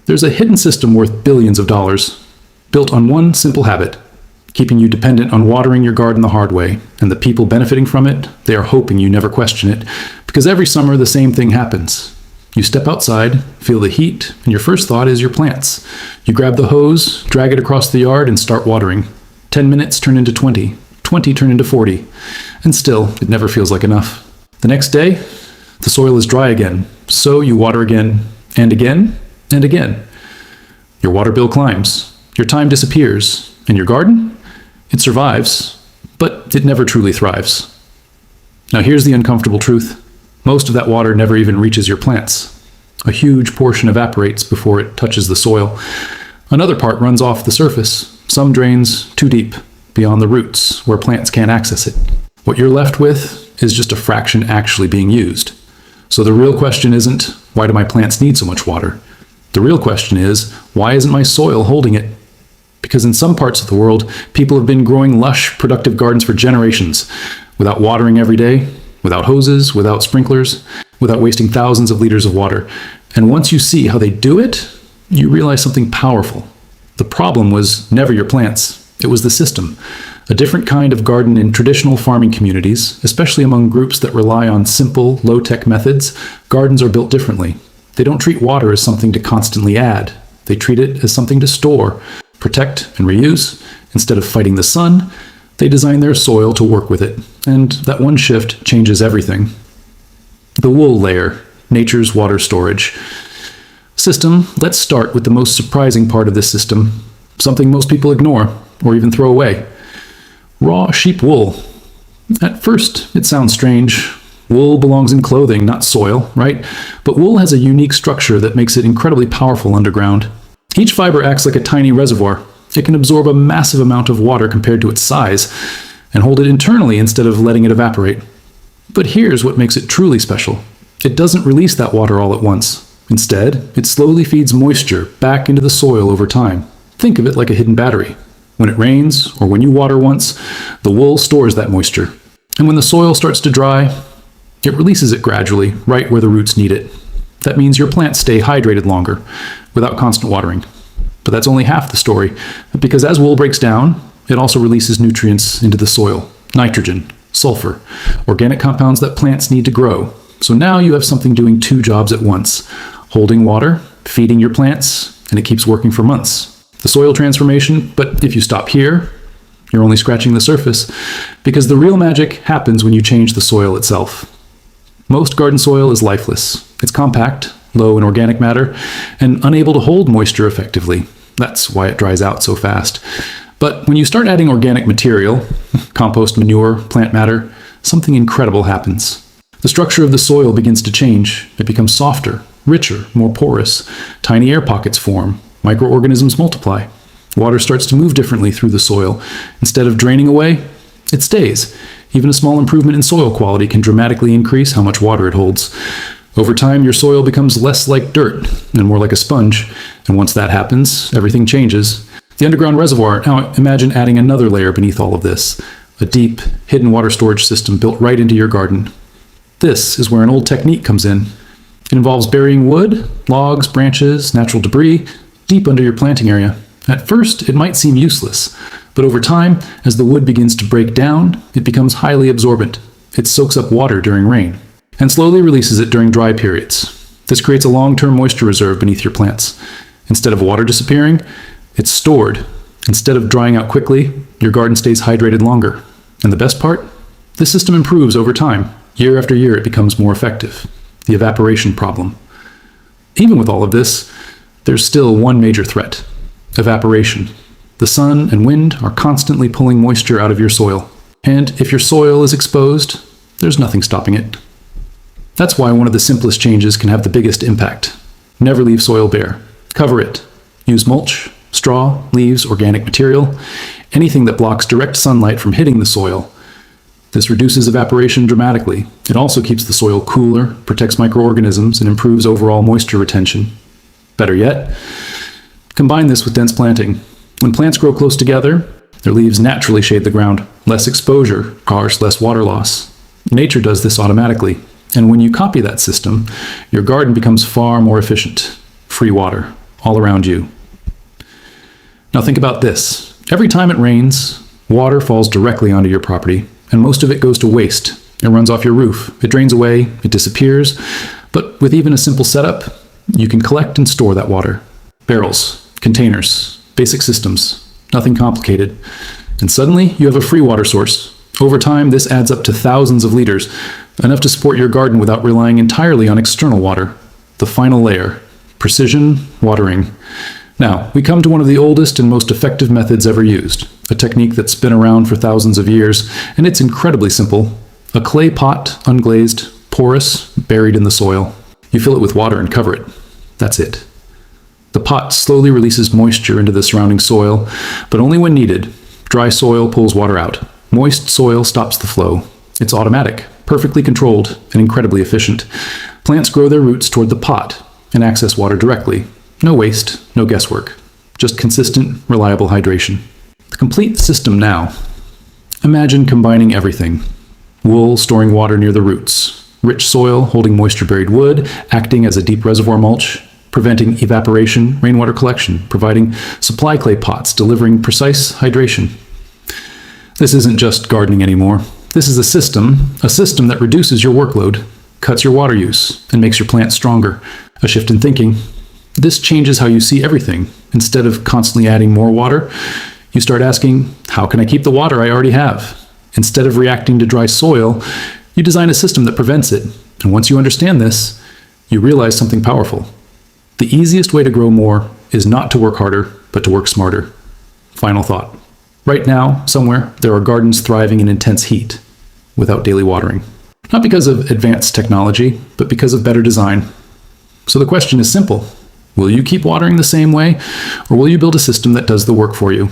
There's a hidden system worth billions of dollars, built on one simple habit, keeping you dependent on watering your garden the hard way, and the people benefiting from it, they are hoping you never question it, because every summer the same thing happens. You step outside, feel the heat, and your first thought is your plants. You grab the hose, drag it across the yard, and start watering. 10 minutes turn into 20, 20 turn into 40, and still, it never feels like enough. The next day, the soil is dry again, so you water again, and again, and again. Your water bill climbs, your time disappears, and your garden? It survives, but it never truly thrives. Now here's the uncomfortable truth. Most of that water never even reaches your plants. A huge portion evaporates before it touches the soil. Another part runs off the surface. Some drains too deep, beyond the roots, where plants can't access it. What you're left with is just a fraction actually being used. So the real question isn't, why do my plants need so much water? The real question is, why isn't my soil holding it? Because in some parts of the world, people have been growing lush, productive gardens for generations, without watering every day, without hoses, without sprinklers, without wasting thousands of liters of water. And once you see how they do it, you realize something powerful. The problem was never your plants, it was the system. A different kind of garden in traditional farming communities, especially among groups that rely on simple, low-tech methods, gardens are built differently. They don't treat water as something to constantly add. They treat it as something to store, protect, and reuse. Instead of fighting the sun, they design their soil to work with it, and that one shift changes everything. The wool layer, nature's water storage system. Let's start with the most surprising part of this system, something most people ignore or even throw away. Raw sheep wool. At first, it sounds strange. Wool belongs in clothing, not soil, right? But wool has a unique structure that makes it incredibly powerful underground. Each fiber acts like a tiny reservoir. It can absorb a massive amount of water compared to its size and hold it internally instead of letting it evaporate. But here's what makes it truly special. It doesn't release that water all at once. Instead, it slowly feeds moisture back into the soil over time. Think of it like a hidden battery. When it rains, or when you water once, the wool stores that moisture. And when the soil starts to dry, it releases it gradually, right where the roots need it. That means your plants stay hydrated longer, without constant watering. But that's only half the story, because as wool breaks down, it also releases nutrients into the soil. Nitrogen, sulfur, organic compounds that plants need to grow. So now you have something doing two jobs at once. Holding water, feeding your plants, and it keeps working for months. The soil transformation, but if you stop here, you're only scratching the surface, because the real magic happens when you change the soil itself. Most garden soil is lifeless. It's compact, low in organic matter, and unable to hold moisture effectively. That's why it dries out so fast. But when you start adding organic material, compost, manure, plant matter, something incredible happens. The structure of the soil begins to change. It becomes softer, richer, more porous. Tiny air pockets form. Microorganisms multiply. Water starts to move differently through the soil. Instead of draining away, it stays. Even a small improvement in soil quality can dramatically increase how much water it holds. Over time, your soil becomes less like dirt and more like a sponge. And once that happens, everything changes. The underground reservoir, now imagine adding another layer beneath all of this. A deep, hidden water storage system built right into your garden. This is where an old technique comes in. It involves burying wood, logs, branches, natural debris, deep under your planting area. At first, it might seem useless, but over time, as the wood begins to break down, it becomes highly absorbent. It soaks up water during rain, and slowly releases it during dry periods. This creates a long-term moisture reserve beneath your plants. Instead of water disappearing, it's stored. Instead of drying out quickly, your garden stays hydrated longer. And the best part? This system improves over time. Year after year, it becomes more effective. The evaporation problem. Even with all of this, there's still one major threat: evaporation. The sun and wind are constantly pulling moisture out of your soil. And if your soil is exposed, there's nothing stopping it. That's why one of the simplest changes can have the biggest impact. Never leave soil bare. Cover it. Use mulch, straw, leaves, organic material, anything that blocks direct sunlight from hitting the soil. This reduces evaporation dramatically. It also keeps the soil cooler, protects microorganisms, and improves overall moisture retention. Better yet, combine this with dense planting. When plants grow close together, their leaves naturally shade the ground. Less exposure causes less water loss. Nature does this automatically. And when you copy that system, your garden becomes far more efficient. Free water, all around you. Now think about this. Every time it rains, water falls directly onto your property, and most of it goes to waste. It runs off your roof, it drains away, it disappears. But with even a simple setup, you can collect and store that water. Barrels, containers, basic systems, nothing complicated. And suddenly you have a free water source. Over time, this adds up to thousands of liters, enough to support your garden without relying entirely on external water. The final layer, precision watering. Now, we come to one of the oldest and most effective methods ever used, a technique that's been around for thousands of years, and it's incredibly simple. A clay pot, unglazed, porous, buried in the soil. You fill it with water and cover it. That's it. The pot slowly releases moisture into the surrounding soil, but only when needed. Dry soil pulls water out. Moist soil stops the flow. It's automatic, perfectly controlled, and incredibly efficient. Plants grow their roots toward the pot and access water directly. No waste, no guesswork. Just consistent, reliable hydration. The complete system now. Imagine combining everything. Wool storing water near the roots. Rich soil holding moisture-buried wood, acting as a deep reservoir mulch. Preventing evaporation, rainwater collection. Providing supply clay pots, delivering precise hydration. This isn't just gardening anymore. This is a system that reduces your workload, cuts your water use, and makes your plants stronger. A shift in thinking. This changes how you see everything. Instead of constantly adding more water, you start asking, how can I keep the water I already have? Instead of reacting to dry soil, you design a system that prevents it. And once you understand this, you realize something powerful. The easiest way to grow more is not to work harder, but to work smarter. Final thought. Right now, somewhere, there are gardens thriving in intense heat, without daily watering. Not because of advanced technology, but because of better design. So the question is simple. Will you keep watering the same way, or will you build a system that does the work for you?